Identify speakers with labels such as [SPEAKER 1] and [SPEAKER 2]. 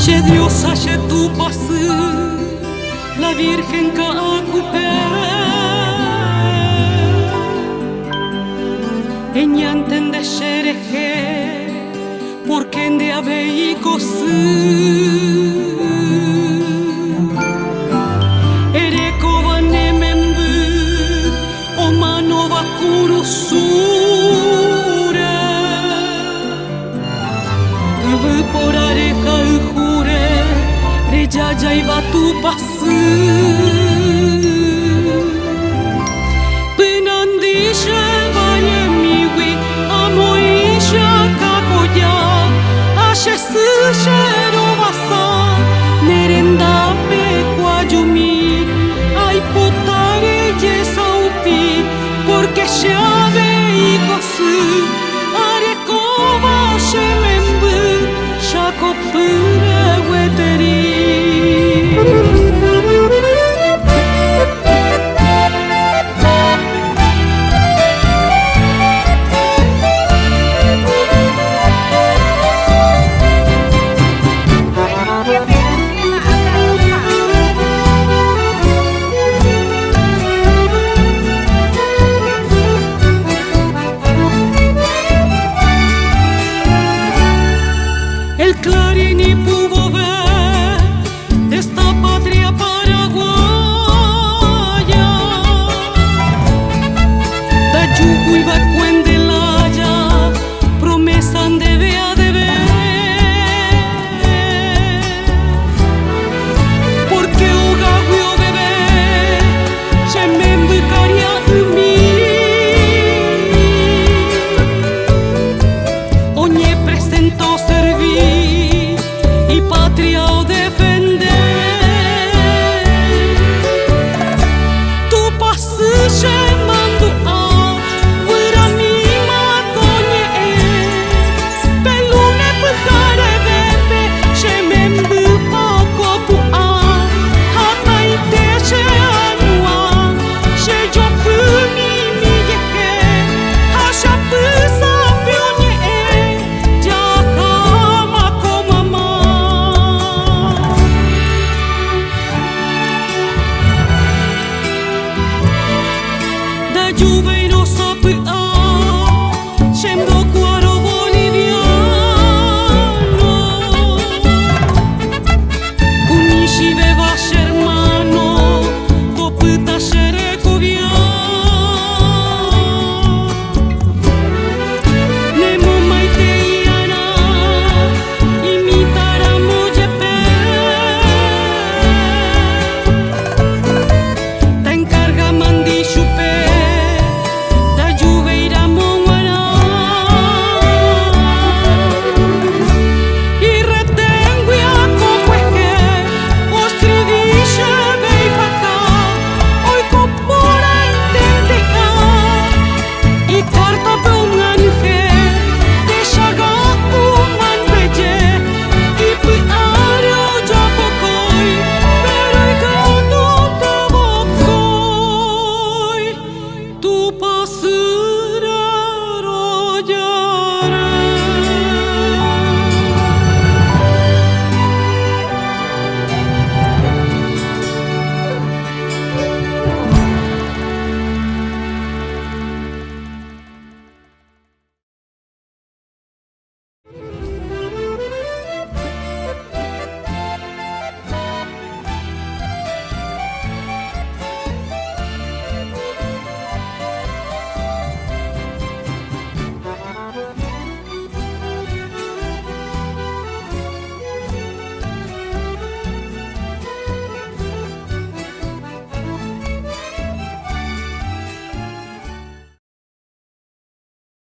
[SPEAKER 1] Ce diosa ce tu pasă la Virgen ca acupea ella entende xereje porque ende avei cosă ere cova nemembă o manova curusura evaporare ca jure rejaja iva tu pasă până andișe vale miwi amoisha cacoya ashe sășero vasa nerenda pe coajumi ai putare je saupi porque se avei cosă are cova se membă shako până weteri el clarín y pudo ver de esta patria paraguaya de yugo y